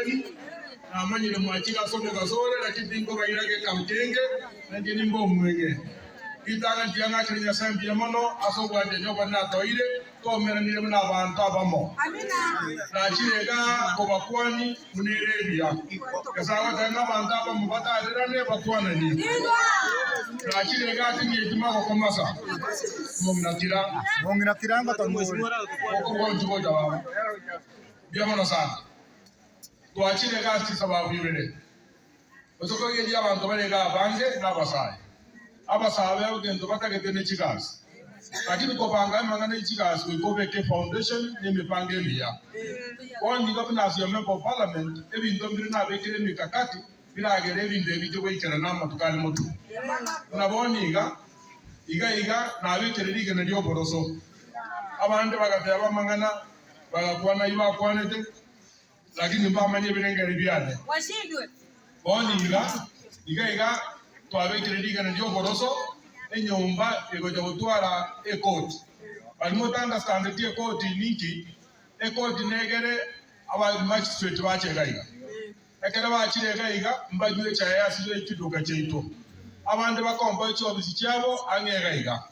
Mugani, Amani Mwachika Soto Gasore, Lakitingo Vairake Kamkenge, and Jenimbo Mwege. Itanga Tianga Kenya Sampiamano, Asoba de Jovana Toire, Komen Navanta Bamo. Nachirega, Kobakwani, Munerebia. Kasawa Navanta Mubata, Bakwani. Nachirega, Tima Komasa. Mungatira, but Okoja. Biamonosa. To Achirega Sisaba Vivere. Osoko Yaman Tomenega Bange, Navasai. Abasawe ugendo bakagete chigas. Lakini kopanga mangana chigas we go back foundation ni mipange mia. One governor as your member of parliament ebintu mbiri na bekire mikakati bila agere ebintu ebije wekera nama tukali motu. Unaboni iga na bekire lige na dio boroso. Abande bagate abamangana bagakwana iba kwanete lakini mbamanye birengere byane. Washindwe. Boni iga Tuave Krediga and Joboroso, and Yomba, Egotuara, a court. But not understand the court in Niki, a court in Negere, about magistrate to Achega. A Caravachi Rega, but which I asked you to do Gacheto. Avant the Compoach of the Chiavo and Rega.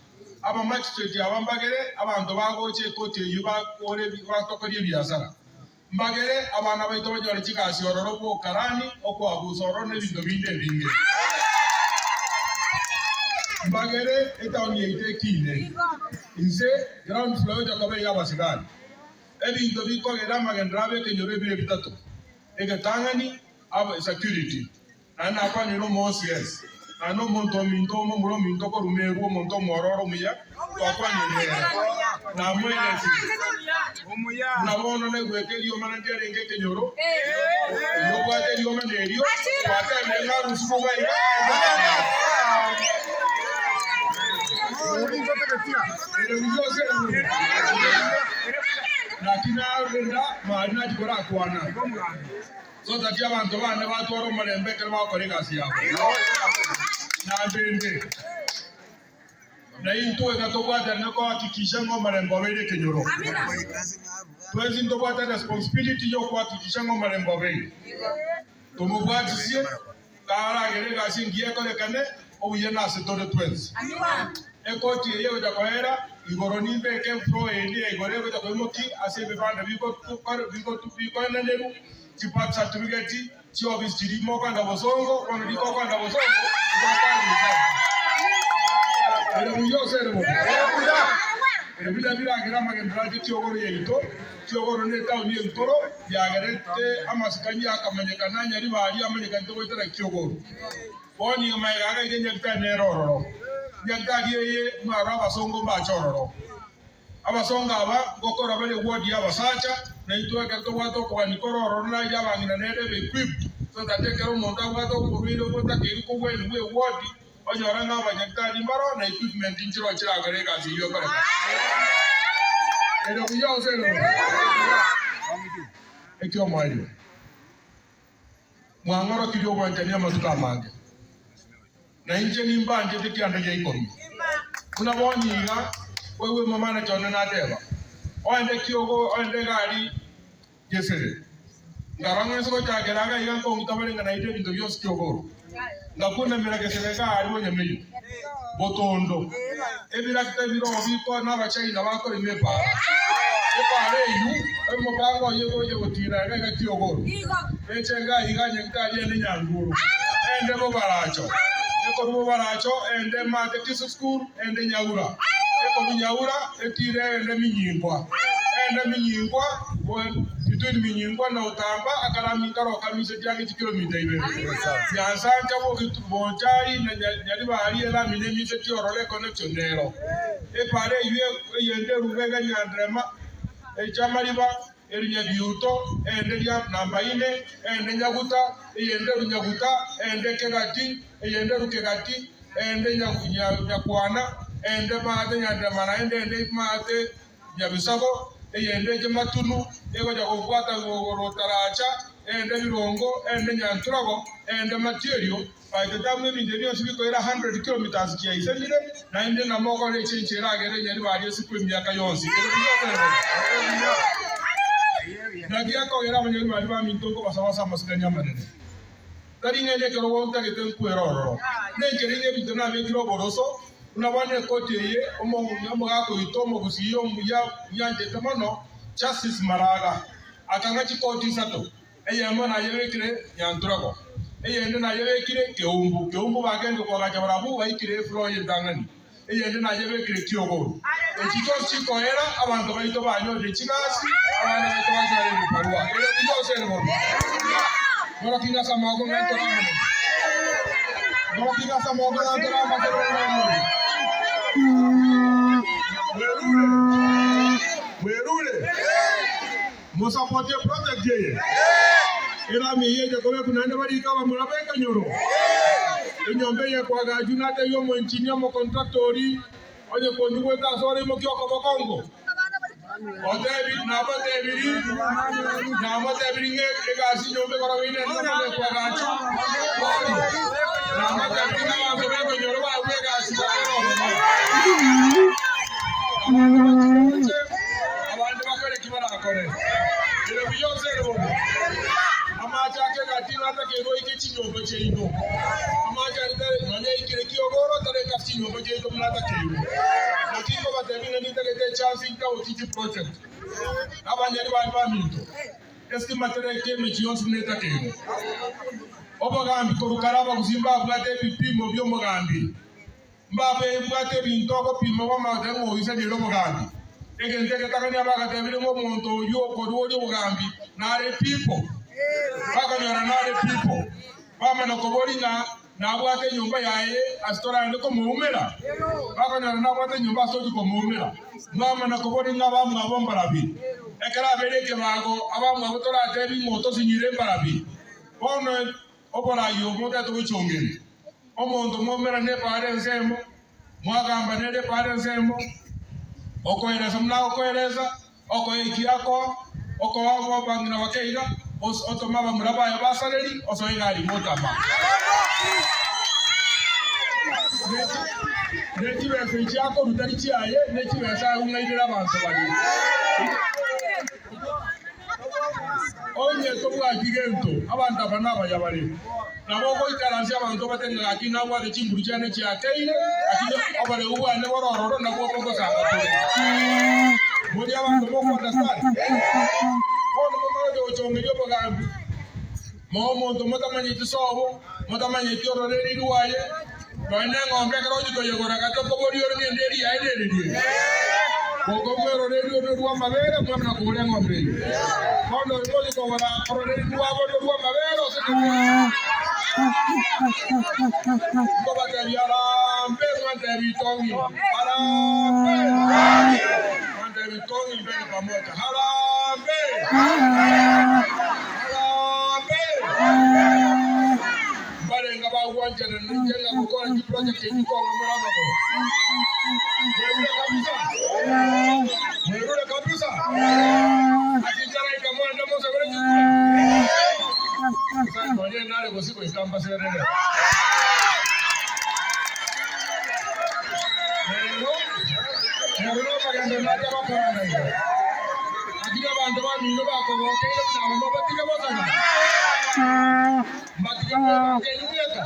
About magistrate Avambagere, about the Vago Checo, Yuba, or Tokodiya Sara. Bagere, about Navato Chicas, or Ropo, Karani, or Quabus, or only the Vinde. Bagere est en unité qui est. Il sait, grand flow de Kabaya Basigan. Ebi Dobiko et Ramagandrave que you reveal Vitato. Egatangani, our security. And upon you know more yes. I know Montominto, Mominto, Rumero, Montomoro, Mia, or upon Namoya. Navono, we tell you, manager and get in Euro. Nobody, you man, you. What Latina Renda, Marina Kurakuana. So that Yaman Tovan never told him and better about Corregasia. Now, into a Toba and Noko Kishango and Bovede Kenuro. President of water responsibility of what Kishango and Bovede. To move back to see Kara Geregas in Giacolecane, or Yanas to the twins. Ekoti yeye utakoera igoroni beke flow ende igore utakomoki ase befanda biko na nderu tipat certificate ti office ti mo kwanda bosongo kono diko kwanda bosongo ero muyo sero ero bila grama ke brati kiogoro yito kiogoro ne tawo ni ntoro ya garete amasikanya akamanyeka nanya ribali amanyeka ntoko itara kiogoro boni mai ga ga nyekta ne rororo Yagadi Marava Songo Bachoro. Abasonga Aba, Gokora Valley Ward Yavasacha, Naito Wato, Quanicoro, Rona Yava in an area equipped so that they can Montawato, Widow, Potako, when we ward on your Ranga, Yagadi Maro, and equipment in Chirocha, Regas, Yoga. And we also say, "Your mind." Mangoro Kido and Yamatuka. Na nje ni mbanje tikianda yaikomi. Kuna boniga wewe mama na chona na deba. Oende kiogo oende gari yesere. Ngaranga soko chageraga iga ko mutabere ngana ite bintu byose kiogoro. Ngakuna mirage sereka ari bonye meyo. Botondo. Ebira kitabiro biko na bachina bakore mepa. Epa reyu emo bango yego tira ga kiogoro. Echenga iganye kitali ende nyanguru. Ende bo baracho. Eko baracho ende mate kisu school ende nyaura. Eko nyaura etire ende minyingwa. Ende minyingwa between minyingwa na utamba akalami karo kamise tiage kilomita ibe. Yansanga bo bonchari na nyaliba ali ela minemise tiorole connection nero. Epare yende rubega nyandrema echamaliba erinya biuto ende ya namba ine ende nyaguta nyaguta ende kegati ende rukegati ende nyakwana ende maade nyandamana ende maade nyabisago ende jematunu ego jakobwata rotaracha ende birongo ende nyanturago ende material by the time we did biko era 100 kilometers kia isemire na ende na moko le chenchera gere nyali bali siku miaka yonsi Nagia ko era mwenye maliba mintongo basawasa masikanya manene. Tari ngene kero wonta kete kueroro. Nengere nge bitona be kiro boroso. Unabane kote ye omo ngako itomo kusiyo muya nyanje tamano justice maraga. Akanga chikoti sato. Eye mona yebe kire yanturako. Eye ndena yebe kire keumbu bagende kwa gajabarabu baikire flo yendangani. Eye ndena yebe kire kiogoro. Echiko chiko era abantu baito banyo de chigasi abantu baito bazare biparwa. Eye bijose ne bono. Bora kinga samago ngento ramane. Bora kinga samago ngento ramane. Werule. Musapote project yeye. Era miyeje kobe kunande bari kaba murabeka nyoro. Enyombe ye kwa gajuna te yo mo engineer mo contractori. Oye konjuwe ta sore mo kyoko bokongo. Otebi na motebiri nge egasi nyombe kora wine na kwa gachu. Na motebiri na motebiri nyoro ba egasi ba. Abantu bakore kibara akore. Ile biyose rebo. Amaja ke gatina ta ke roi ke chinyombe cheino. Amaja ritare mane ikire kiogoro tare ka chinyombe cheino mlata keino. Nakiko batebiri ni tare te chance inka otiji project. Abanyari ba minto. Eski matere ke mechionsi neta keino. Obagambi korukaraba kuzimba bwate bipimo byo mugambi. Mbabe bwate bintoko pimo kwa madengo isa dilo mugambi. Egente ke takani abaga tebiri mo monto yo kodwori mugambi na re people. Baka nyora na re people. Bama no kobori na bwate nyumba yae astora ndo ko muumera. Baka nyora na bwate nyumba soji ko muumera. Mama na kobori na bamu abomba rabi. Ekara bereke mago abamu abotora tebi moto sinyire barabi. Ono obora yo moto to chongeni. Omonto momera ne pare nsemo mwagamba ne pare nsemo okoereza mna okoereza okoikiako okowabo bangina bakeiga otomaba muraba ya basaleri osoigari motama neti bese chiako rutari chiaye neti bese ungaidira abantu bali onye to bwagigento abantu abanaba yabali nabo koikaransia abantu batenga akina bwa de chimburu cyane cyakeire akina abale ubane borororo nabo koko sanga muri abantu boko ndasana ono mamaje ochongerio bogambi momuntu motamanye tisobo motamanye tiororeri ruwaye bane ngombe karo jikoyogora katoko borioro ni nderi ya nderi koko mwero reri ruwa mabere mwana kubure ngombe kono imoji kobora ororeri ruwa mabere oseke Koba tebi arambe, tebi Tong'i. Arambe. Tebi Tong'i mbele pamoja. Arambe. Arambe. Mbale ngaba uwanja na njenga kukora ki project yiko ngamara ko. Mwere kabisa. Akijana ikamwenda moza bere. Sasa ngoje nale kusiko ikamba serere. Nero pagando nada bakora nayo. Akija bantu bamino bakoboke na mabatika bozana. Batika ke nyuka.